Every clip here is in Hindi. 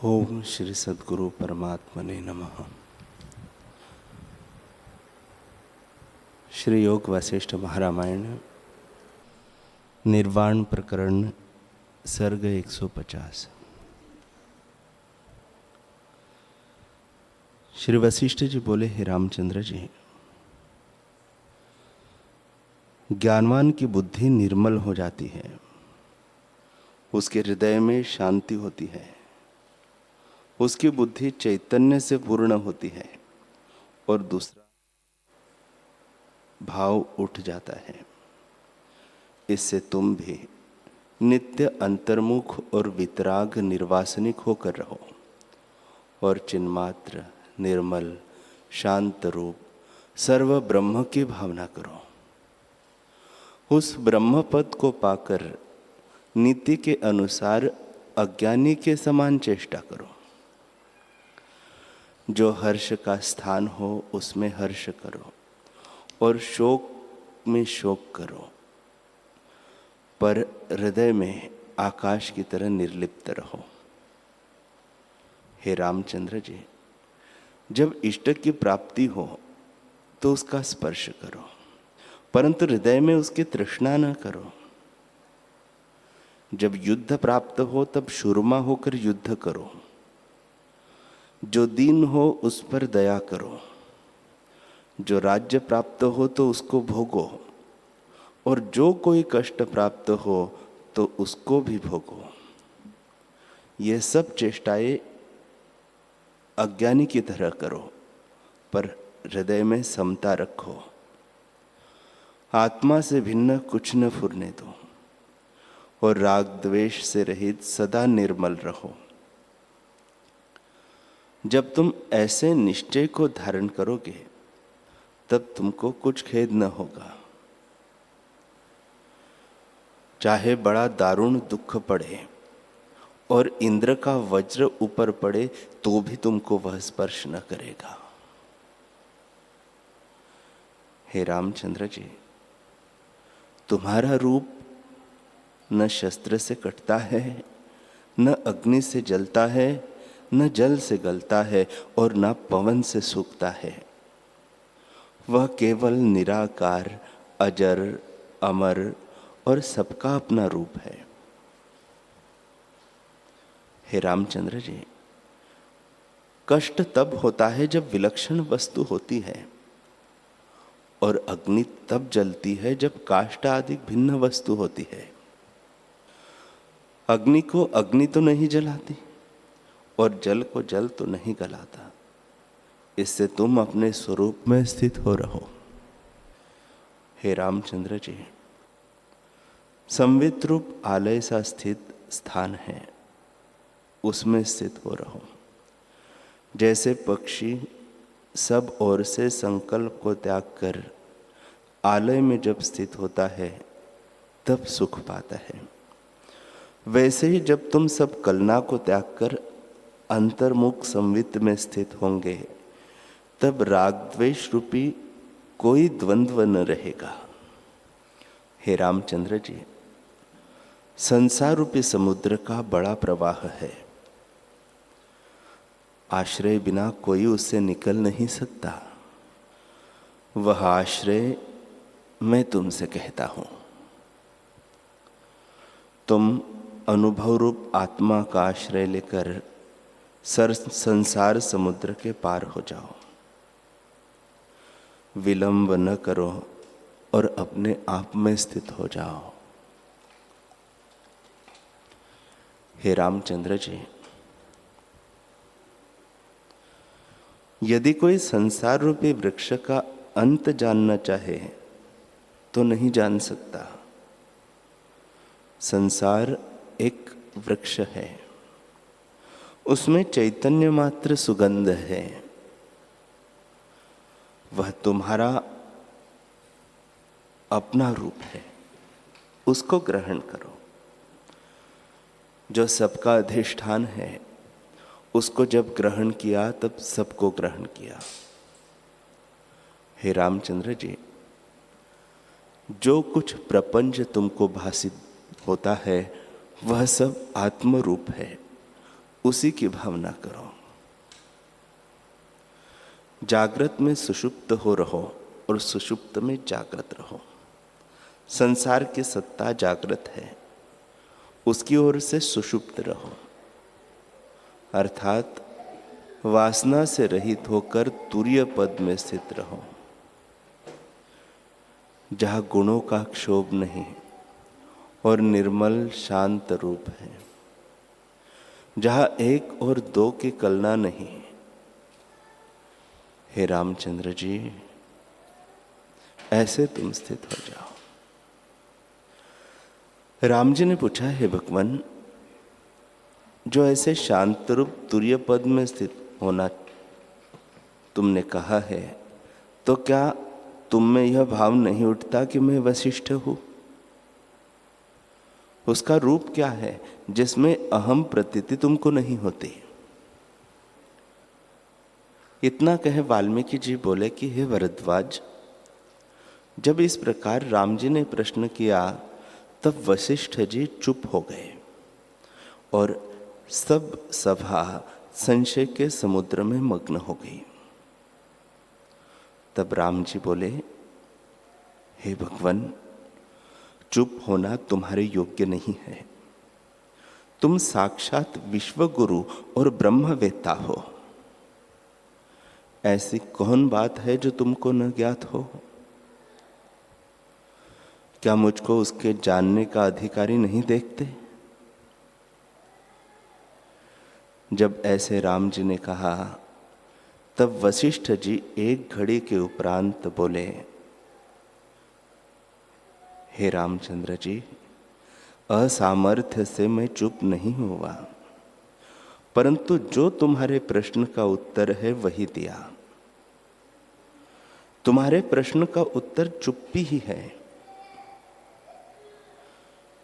ओम श्री सद्गुरु परमात्मने नमः। श्री योग वशिष्ठ महारामायण निर्वाण प्रकरण सर्ग 150। श्री वशिष्ठ जी बोले, हे रामचंद्र जी, ज्ञानवान की बुद्धि निर्मल हो जाती है, उसके हृदय में शांति होती है, उसकी बुद्धि चैतन्य से पूर्ण होती है और दूसरा भाव उठ जाता है। इससे तुम भी नित्य अंतर्मुख और वितराग निर्वासनिक होकर रहो और चिन्मात्र निर्मल शांत रूप सर्व ब्रह्म की भावना करो। उस ब्रह्म पद को पाकर नीति के अनुसार अज्ञानी के समान चेष्टा करो। जो हर्ष का स्थान हो उसमें हर्ष करो और शोक में शोक करो, पर हृदय में आकाश की तरह निर्लिप्त रहो। हे रामचंद्र जी, जब इष्ट की प्राप्ति हो तो उसका स्पर्श करो, परंतु हृदय में उसकी तृष्णा न करो। जब युद्ध प्राप्त हो तब शूरमा होकर युद्ध करो। जो दीन हो उस पर दया करो। जो राज्य प्राप्त हो तो उसको भोगो, और जो कोई कष्ट प्राप्त हो तो उसको भी भोगो। ये सब चेष्टाएं अज्ञानी की तरह करो, पर हृदय में समता रखो। आत्मा से भिन्न कुछ न फुरने दो और राग द्वेष से रहित सदा निर्मल रहो। जब तुम ऐसे निश्चय को धारण करोगे तब तुमको कुछ खेद न होगा। चाहे बड़ा दारुण दुख पड़े और इंद्र का वज्र ऊपर पड़े तो भी तुमको वह स्पर्श न करेगा। हे रामचंद्र जी, तुम्हारा रूप न शस्त्र से कटता है, न अग्नि से जलता है, न जल से गलता है और न पवन से सूखता है। वह केवल निराकार, अजर, अमर और सबका अपना रूप है। हे रामचंद्र जी, कष्ट तब होता है जब विलक्षण वस्तु होती है, और अग्नि तब जलती है जब काष्ठ आदि भिन्न वस्तु होती है। अग्नि को अग्नि तो नहीं जलाती और जल को जल तो नहीं गलाता। इससे तुम अपने स्वरूप में स्थित हो रहो। हे रामचंद्र जी, संवित रूप आलय सा स्थित स्थान है, उसमें स्थित हो रहो। जैसे पक्षी सब ओर से संकल्प को त्याग कर आलय में जब स्थित होता है तब सुख पाता है, वैसे ही जब तुम सब कलना को त्याग कर अंतर्मुख संवित में स्थित होंगे तब राग द्वेष रूपी कोई द्वंद्व न रहेगा। हे रामचंद्र जी, संसार रूपी समुद्र का बड़ा प्रवाह है। आश्रय बिना कोई उससे निकल नहीं सकता। वह आश्रय मैं तुमसे कहता हूं। तुम अनुभव रूप आत्मा का आश्रय लेकर संसार समुद्र के पार हो जाओ। विलंब न करो और अपने आप में स्थित हो जाओ। हे रामचंद्र जी, यदि कोई संसार रूपी वृक्ष का अंत जानना चाहे तो नहीं जान सकता। संसार एक वृक्ष है, उसमें चैतन्य मात्र सुगंध है। वह तुम्हारा अपना रूप है, उसको ग्रहण करो। जो सबका अधिष्ठान है, उसको जब ग्रहण किया तब सबको ग्रहण किया। हे रामचंद्र जी, जो कुछ प्रपंच तुमको भासित होता है वह सब आत्म रूप है, उसी की भावना करो। जागृत में सुषुप्त हो रहो और सुषुप्त में जागृत रहो। संसार की सत्ता जागृत है, उसकी ओर से सुषुप्त रहो, अर्थात वासना से रहित होकर तुर्य पद में स्थित रहो, जहाँ गुणों का क्षोभ नहीं और निर्मल शांत रूप है, जहाँ एक और दो की कलना नहीं। हे रामचंद्र जी, ऐसे तुम स्थित हो जाओ। राम जी ने पूछा, हे भगवान, जो ऐसे शांत रूप तुर्य पद में स्थित होना तुमने कहा है, तो क्या तुम में यह भाव नहीं उठता कि मैं वशिष्ठ हूं? उसका रूप क्या है जिसमें अहम प्रतीति तुमको नहीं होती? इतना कहे वाल्मीकि जी बोले कि हे भरद्वाज, जब इस प्रकार राम जी ने प्रश्न किया तब वशिष्ठ जी चुप हो गए और सब सभा संशय के समुद्र में मग्न हो गई। तब राम जी बोले, हे भगवान, चुप होना तुम्हारे योग्य नहीं है। तुम साक्षात विश्वगुरु और ब्रह्मवेत्ता हो। ऐसी कौन बात है जो तुमको न ज्ञात हो? क्या मुझको उसके जानने का अधिकारी नहीं देखते? जब ऐसे राम जी ने कहा तब वशिष्ठ जी एक घड़ी के उपरांत बोले, हे रामचंद्र जी, असामर्थ्य से मैं चुप नहीं हुआ, परंतु जो तुम्हारे प्रश्न का उत्तर है वही दिया। तुम्हारे प्रश्न का उत्तर चुप्पी ही है।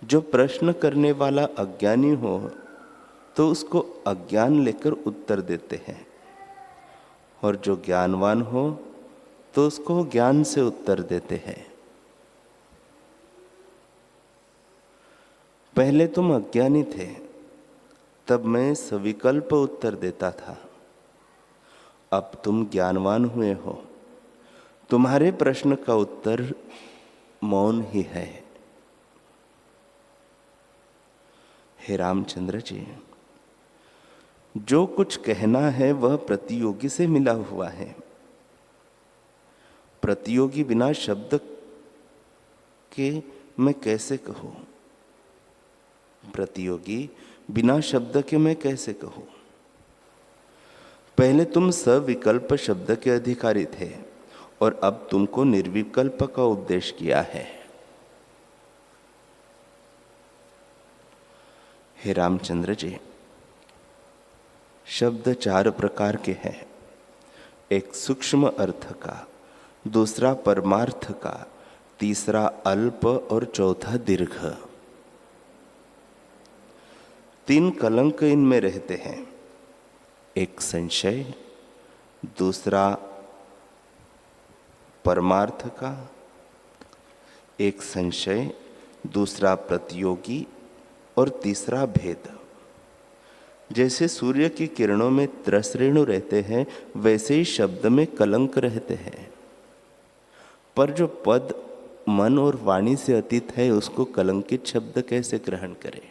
जो प्रश्न करने वाला अज्ञानी हो तो उसको अज्ञान लेकर उत्तर देते हैं, और जो ज्ञानवान हो तो उसको ज्ञान से उत्तर देते हैं। पहले तुम अज्ञानी थे, तब मैं सविकल्प उत्तर देता था। अब तुम ज्ञानवान हुए हो, तुम्हारे प्रश्न का उत्तर मौन ही है। हे रामचंद्र जी, जो कुछ कहना है वह प्रतियोगी से मिला हुआ है। प्रतियोगी बिना शब्द के मैं कैसे कहूं? प्रतियोगी बिना शब्द के मैं कैसे कहूं? पहले तुम सविकल्प शब्द के अधिकारी थे और अब तुमको निर्विकल्प का उपदेश किया है। हे रामचंद्र जी, शब्द चार प्रकार के हैं। एक सूक्ष्म अर्थ का, दूसरा परमार्थ का, तीसरा अल्प और चौथा दीर्घ। तीन कलंक इनमें रहते हैं। एक संशय, दूसरा परमार्थ का, एक संशय, दूसरा प्रतियोगी और तीसरा भेद। जैसे सूर्य की किरणों में त्रसरेणु रहते हैं, वैसे ही शब्द में कलंक रहते हैं। पर जो पद मन और वाणी से अतीत है, उसको कलंकित शब्द कैसे ग्रहण करें?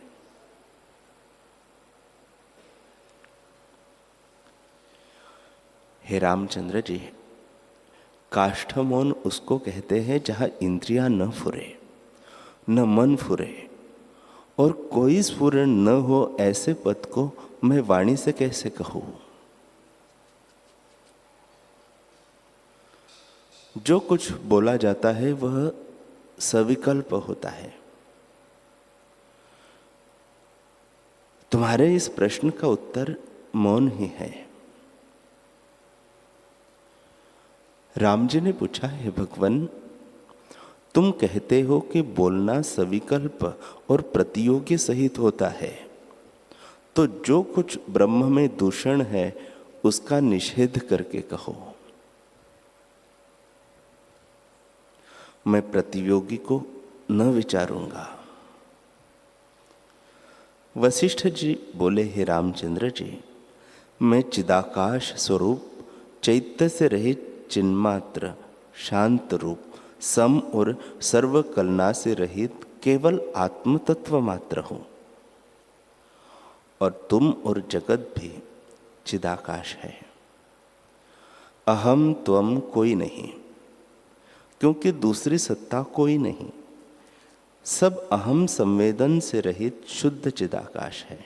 हे रामचंद्र जी, काष्ठ मौन उसको कहते हैं जहां इंद्रियां न फुरे, न मन फुरे और कोई स्फुरण न हो। ऐसे पद को मैं वाणी से कैसे कहूं? जो कुछ बोला जाता है वह सविकल्प होता है। तुम्हारे इस प्रश्न का उत्तर मौन ही है। राम जी ने पूछा, हे भगवान, तुम कहते हो कि बोलना सविकल्प और प्रतियोगी सहित होता है, तो जो कुछ ब्रह्म में दूषण है उसका निषेध करके कहो। मैं प्रतियोगी को न विचारूंगा। वशिष्ठ जी बोले, हे रामचंद्र जी, मैं चिदाकाश स्वरूप चैत्य से रहित चिन्मात्र शांत रूप सम और सर्व कलना से रहित केवल आत्म तत्व मात्र हूं, और तुम और जगत भी चिदाकाश है। अहम त्वम कोई नहीं, क्योंकि दूसरी सत्ता कोई नहीं। सब अहम संवेदन से रहित शुद्ध चिदाकाश है।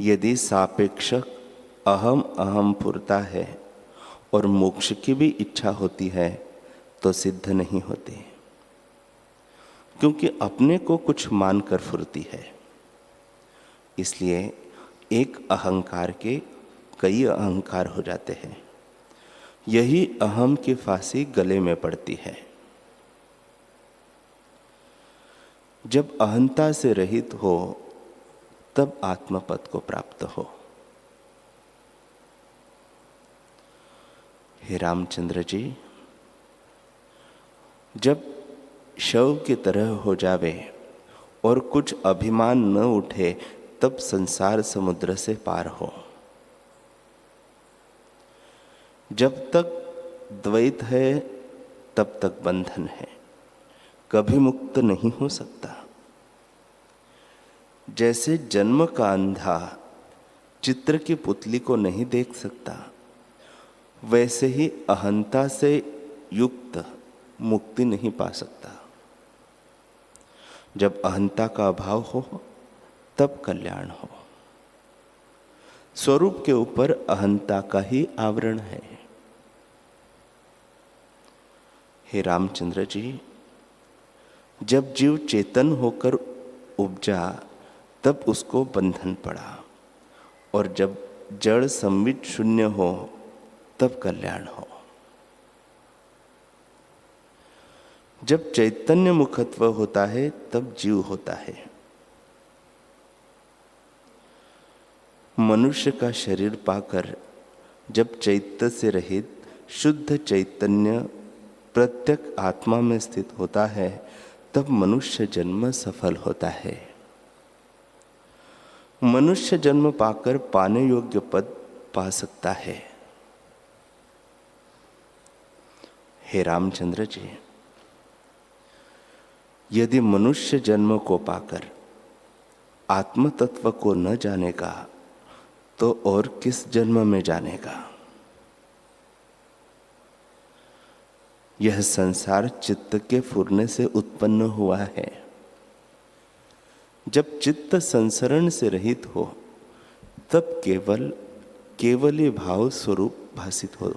यदि सापेक्षक अहम अहम फुरता है और मोक्ष की भी इच्छा होती है तो सिद्ध नहीं होती, क्योंकि अपने को कुछ मानकर फुरती है। इसलिए एक अहंकार के कई अहंकार हो जाते हैं। यही अहम की फांसी गले में पड़ती है। जब अहंता से रहित हो तब आत्मपद को प्राप्त हो। हे रामचंद्र जी, जब शव की तरह हो जावे और कुछ अभिमान न उठे तब संसार समुद्र से पार हो। जब तक द्वैत है तब तक बंधन है, कभी मुक्त नहीं हो सकता। जैसे जन्म का अंधा चित्र की पुतली को नहीं देख सकता, वैसे ही अहंता से युक्त मुक्ति नहीं पा सकता। जब अहंता का अभाव हो तब कल्याण हो। स्वरूप के ऊपर अहंता का ही आवरण है। हे रामचंद्र जी, जब जीव चेतन होकर उपजा तब उसको बंधन पड़ा, और जब जड़ संवित शून्य हो तब कल्याण हो। जब चैतन्य मुखत्व होता है तब जीव होता है। मनुष्य का शरीर पाकर जब चैत्य से रहित शुद्ध चैतन्य प्रत्यक आत्मा में स्थित होता है तब मनुष्य जन्म सफल होता है। मनुष्य जन्म पाकर पाने योग्य पद पा सकता है। हे रामचंद्र जी, यदि मनुष्य जन्म को पाकर आत्म तत्व को न जानेगा तो और किस जन्म में जानेगा। यह संसार चित्त के फुरने से उत्पन्न हुआ है। जब चित्त संसरण से रहित हो तब केवल ही भाव स्वरूप भासित हो।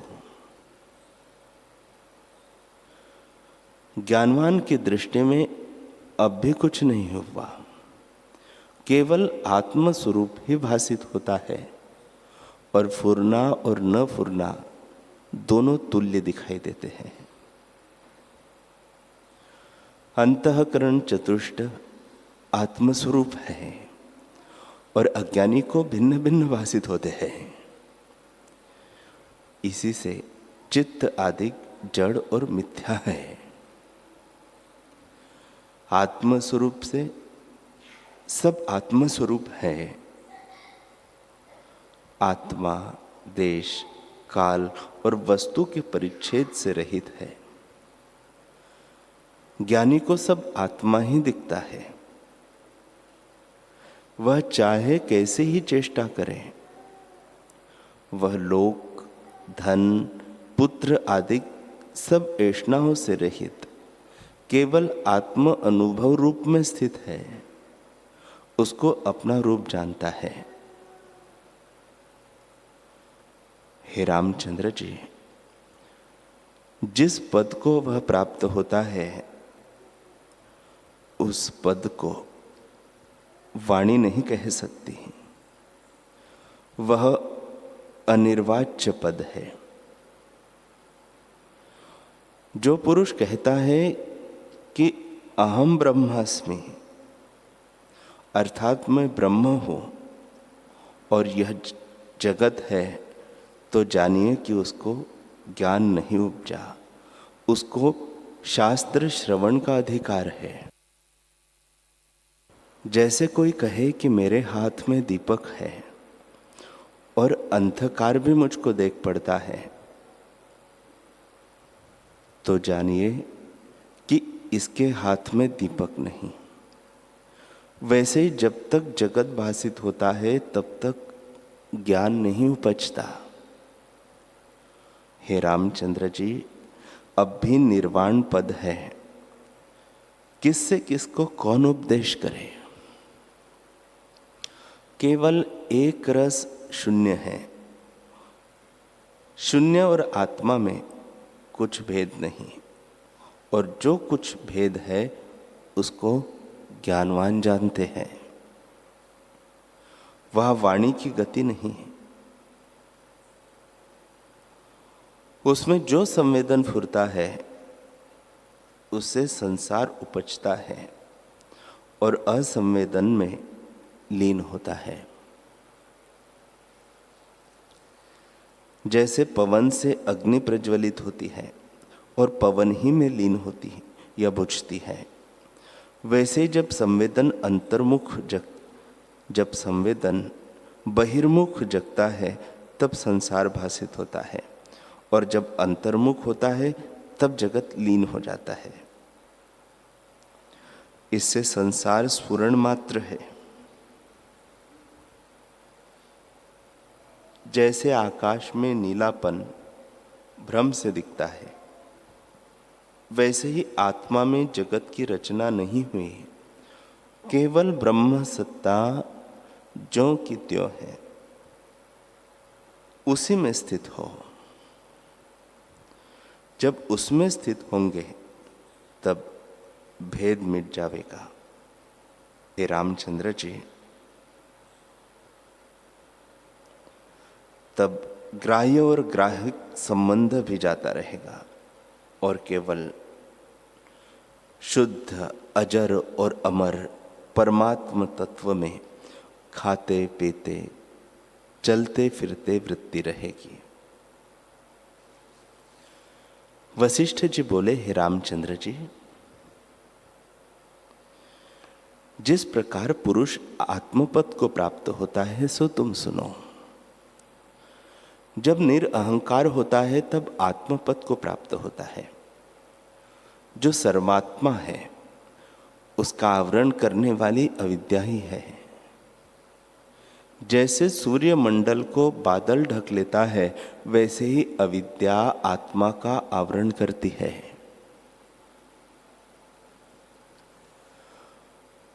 ज्ञानवान की दृष्टि में अब भी कुछ नहीं हुआ, केवल आत्म स्वरूप ही भासित होता है, और फुरना और न फुरना दोनों तुल्य दिखाई देते हैं। अंतःकरण चतुष्ट आत्मस्वरूप है और अज्ञानी को भिन्न भिन्न भासित होते हैं। इसी से चित्त आदि जड़ और मिथ्या है। आत्मस्वरूप से सब आत्मस्वरूप है। आत्मा देश काल और वस्तु के परिच्छेद से रहित है। ज्ञानी को सब आत्मा ही दिखता है। वह चाहे कैसे ही चेष्टा करे, वह लोक धन पुत्र आदि सब ऐष्णाओं से रहित केवल आत्म अनुभव रूप में स्थित है। उसको अपना रूप जानता है। हे रामचंद्र जी, जिस पद को वह प्राप्त होता है उस पद को वाणी नहीं कह सकती। वह अनिर्वाच्य पद है। जो पुरुष कहता है कि अहम ब्रह्मास्मि, अर्थात मैं ब्रह्म हूं और यह जगत है, तो जानिए कि उसको ज्ञान नहीं उपजा, उसको शास्त्र श्रवण का अधिकार है। जैसे कोई कहे कि मेरे हाथ में दीपक है और अंधकार भी मुझको देख पड़ता है, तो जानिए कि इसके हाथ में दीपक नहीं। वैसे ही जब तक जगत भासित होता है तब तक ज्ञान नहीं उपजता। हे रामचंद्र जी, अब भी निर्वाण पद है, किससे किसको कौन उपदेश करे। केवल एक रस शून्य है। शून्य और आत्मा में कुछ भेद नहीं, और जो कुछ भेद है उसको ज्ञानवान जानते हैं। वह वाणी की गति नहीं है, उसमें जो संवेदन फुरता है उससे संसार उपजता है और असंवेदन में लीन होता है। जैसे पवन से अग्नि प्रज्वलित होती है और पवन ही में लीन होती है या बुझती है, वैसे जब संवेदन बहिर्मुख जगता है तब संसार भासित होता है, और जब अंतर्मुख होता है तब जगत लीन हो जाता है। इससे संसार स्फुरण मात्र है। जैसे आकाश में नीलापन भ्रम से दिखता है, वैसे ही आत्मा में जगत की रचना नहीं हुई, केवल ब्रह्म सत्ता ज्यों की त्यों है, उसी में स्थित हो। जब उसमें स्थित होंगे तब भेद मिट जाएगा। हे रामचंद्र जी, तब ग्राह्य और ग्राहिक संबंध भी जाता रहेगा और केवल शुद्ध अजर और अमर परमात्म तत्व में खाते पीते चलते फिरते वृत्ति रहेगी। वशिष्ठ जी बोले, हे रामचंद्र जी, जिस प्रकार पुरुष आत्मपद को प्राप्त होता है सो तुम सुनो। जब निरअहंकार होता है तब आत्मपद को प्राप्त होता है। जो सर्वात्मा है उसका आवरण करने वाली अविद्या ही है। जैसे सूर्य मंडल को बादल ढक लेता है, वैसे ही अविद्या आत्मा का आवरण करती है।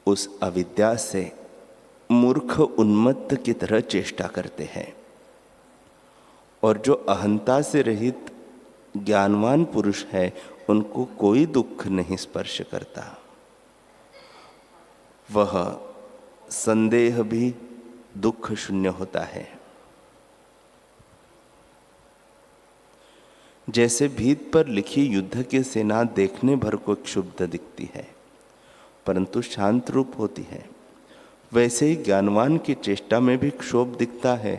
उस अविद्या से मूर्ख उन्मत्त की तरह चेष्टा करते हैं, और जो अहंता से रहित ज्ञानवान पुरुष है उनको कोई दुख नहीं स्पर्श करता। वह संदेह भी दुख शून्य होता है। जैसे भीत पर लिखी युद्ध की सेना देखने भर को क्षुब्ध दिखती है परंतु शांत रूप होती है, वैसे ही ज्ञानवान की चेष्टा में भी क्षोभ दिखता है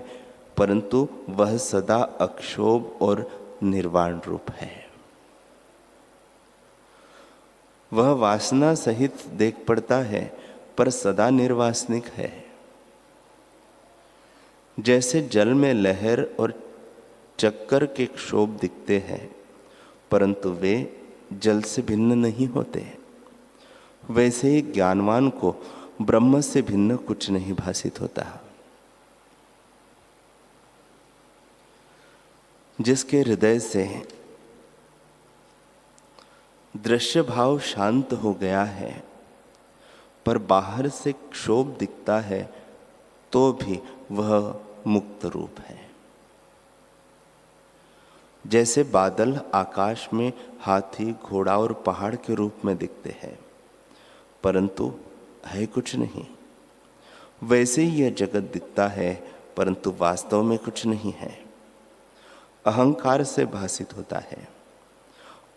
परंतु वह सदा अक्षोभ और निर्वाण रूप है। वह वासना सहित देख पड़ता है पर सदा निर्वासनिक है। जैसे जल में लहर और चक्कर के क्षोभ दिखते हैं परंतु वे जल से भिन्न नहीं होते, वैसे ही ज्ञानवान को ब्रह्म से भिन्न कुछ नहीं भासित होता। जिसके हृदय से दृश्य भाव शांत हो गया है पर बाहर से क्षोभ दिखता है तो भी वह मुक्त रूप है। जैसे बादल आकाश में हाथी घोड़ा और पहाड़ के रूप में दिखते हैं परंतु है कुछ नहीं, वैसे ही यह जगत दिखता है परंतु वास्तव में कुछ नहीं है। अहंकार से भासित होता है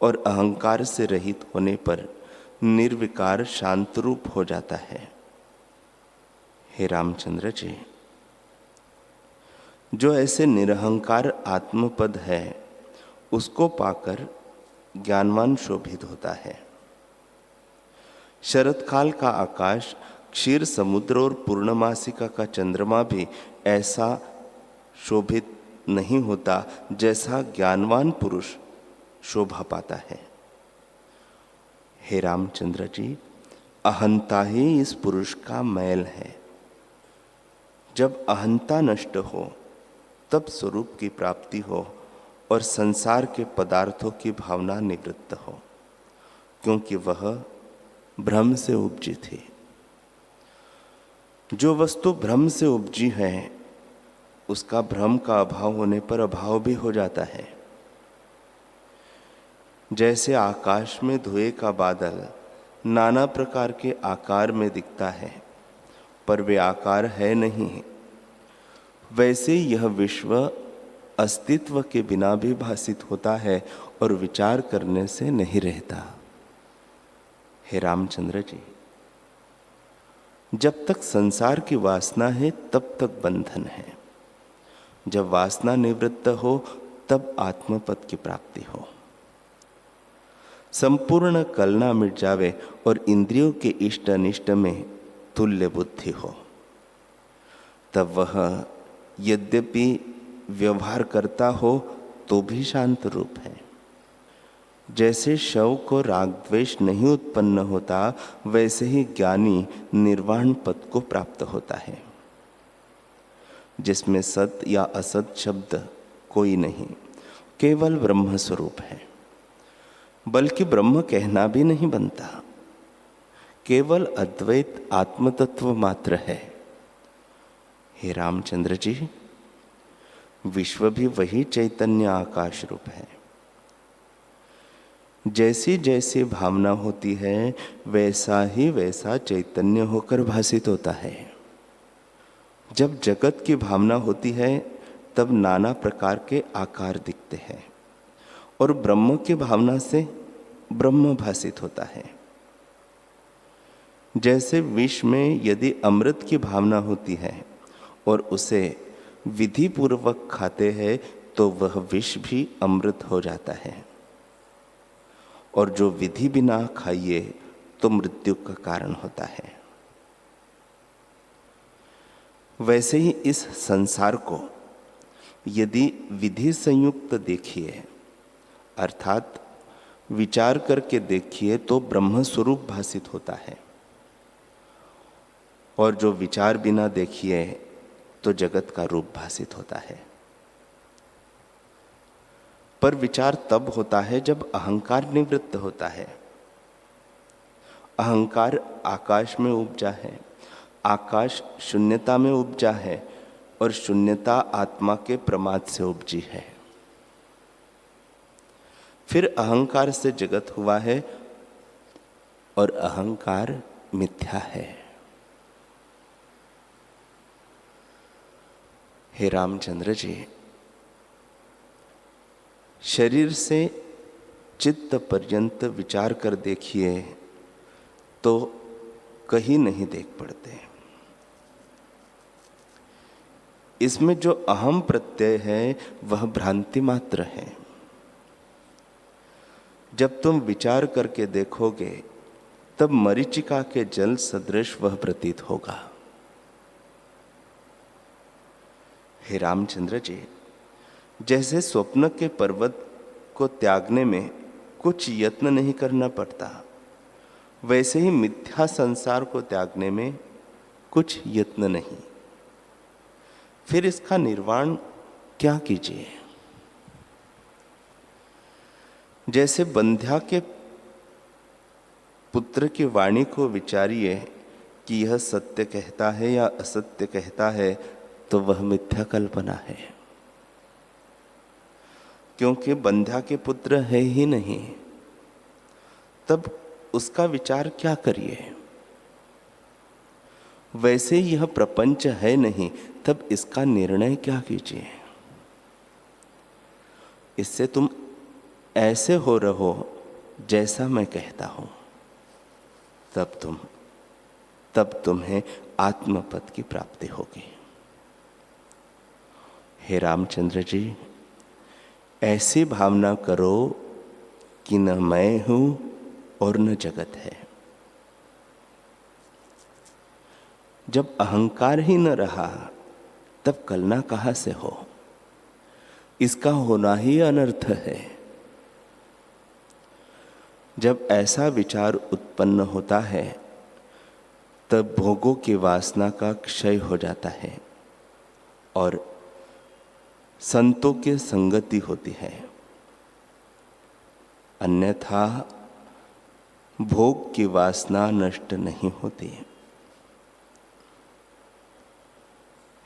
और अहंकार से रहित होने पर निर्विकार शांत रूप हो जाता है। हे रामचंद्र जी, जो ऐसे निरहंकार आत्मपद है उसको पाकर ज्ञानवान शोभित होता है। शरत काल का आकाश क्षीर समुद्र और पूर्णमासिका का चंद्रमा भी ऐसा शोभित नहीं होता जैसा ज्ञानवान पुरुष शोभा पाता है। हे रामचंद्र जी, अहंता ही इस पुरुष का मैल है। जब अहंता नष्ट हो तब स्वरूप की प्राप्ति हो और संसार के पदार्थों की भावना निवृत्त हो, क्योंकि वह भ्रम से उपजी थी। जो वस्तु भ्रम से उपजी है उसका भ्रम का अभाव होने पर अभाव भी हो जाता है। जैसे आकाश में धुएं का बादल नाना प्रकार के आकार में दिखता है पर वे आकार है नहीं, वैसे यह विश्व अस्तित्व के बिना भी भासित होता है और विचार करने से नहीं रहता। हे रामचंद्र जी, जब तक संसार की वासना है तब तक बंधन है। जब वासना निवृत्त हो तब आत्मपद की प्राप्ति हो। संपूर्ण कलना मिट जावे और इंद्रियों के इष्ट अनिष्ट में तुल्य बुद्धि हो, तब वह यद्यपि व्यवहार करता हो तो भी शांत रूप है। जैसे शव को राग द्वेष नहीं उत्पन्न होता, वैसे ही ज्ञानी निर्वाण पद को प्राप्त होता है, जिसमें सत या असत शब्द कोई नहीं, केवल ब्रह्म स्वरूप है। बल्कि ब्रह्म कहना भी नहीं बनता, केवल अद्वैत आत्मतत्व मात्र है। हे रामचंद्र जी, विश्व भी वही चैतन्य आकाश रूप है। जैसी जैसी भावना होती है वैसा ही वैसा चैतन्य होकर भासित होता है। जब जगत की भावना होती है तब नाना प्रकार के आकार दिखते हैं और ब्रह्म की भावना से ब्रह्म भासित होता है। जैसे विष में यदि अमृत की भावना होती है और उसे विधि पूर्वक खाते हैं तो वह विष भी अमृत हो जाता है, और जो विधि बिना खाइए तो मृत्यु का कारण होता है। वैसे ही इस संसार को यदि विधि संयुक्त देखिए, अर्थात विचार करके देखिए, तो ब्रह्म स्वरूप भासित होता है, और जो विचार बिना देखिए तो जगत का रूप भासित होता है। पर विचार तब होता है जब अहंकार निवृत्त होता है। अहंकार आकाश में उपजा है, आकाश शून्यता में उपजा है, और शून्यता आत्मा के प्रमाद से उपजी है। फिर अहंकार से जगत हुआ है और अहंकार मिथ्या है। हे रामचंद्र जी, शरीर से चित्त पर्यंत विचार कर देखिए तो कहीं नहीं देख पड़ते। इसमें जो अहम प्रत्यय है वह भ्रांति मात्र है। जब तुम विचार करके देखोगे तब मरीचिका के जल सदृश वह प्रतीत होगा। हे रामचंद्र जी, जैसे स्वप्न के पर्वत को त्यागने में कुछ यत्न नहीं करना पड़ता, वैसे ही मिथ्या संसार को त्यागने में कुछ यत्न नहीं। फिर इसका निर्वाण क्या कीजिए? जैसे बंध्या के पुत्र की वाणी को विचारिए कि यह सत्य कहता है या असत्य कहता है, तो वह मिथ्या कल्पना है, क्योंकि बंध्या के पुत्र है ही नहीं। तब उसका विचार क्या करिए? वैसे यह प्रपंच है नहीं, तब इसका निर्णय क्या कीजिए? इससे तुम ऐसे हो रहो जैसा मैं कहता हूं, तब तुम्हें आत्मपद की प्राप्ति होगी। हे रामचंद्र जी, ऐसी भावना करो कि न मैं हूं और न जगत है। जब अहंकार ही न रहा तब कलना कहाँ से हो? इसका होना ही अनर्थ है। जब ऐसा विचार उत्पन्न होता है तब भोगों की वासना का क्षय हो जाता है और संतों की संगति होती है। अन्यथा भोग की वासना नष्ट नहीं होती।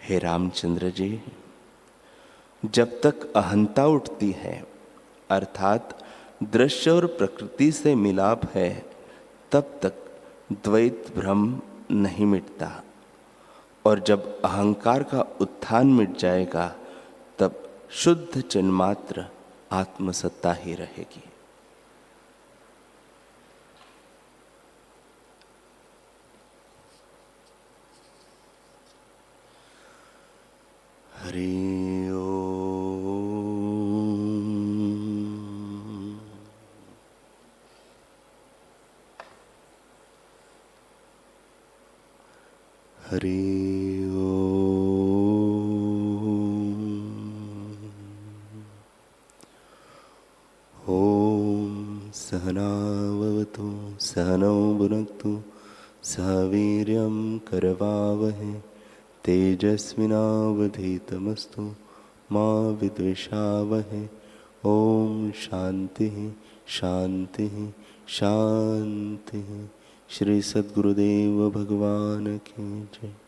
हे रामचंद्र जी, जब तक अहंता उठती है अर्थात दृश्य और प्रकृति से मिलाप है, तब तक द्वैत भ्रम नहीं मिटता और जब अहंकार का उत्थान मिट जाएगा तब शुद्ध चिन्मात्र आत्मसत्ता ही रहेगी। हरि ओम। हरि ओम। सहनाववतु सहनौ भुनक्तु सह वीर्यं करवावहै तेजस्विनावधीतमस्तु मा विद्विषावहै। ओम शांति शांति शांति। श्री सद्गुरुदेव भगवान की जय।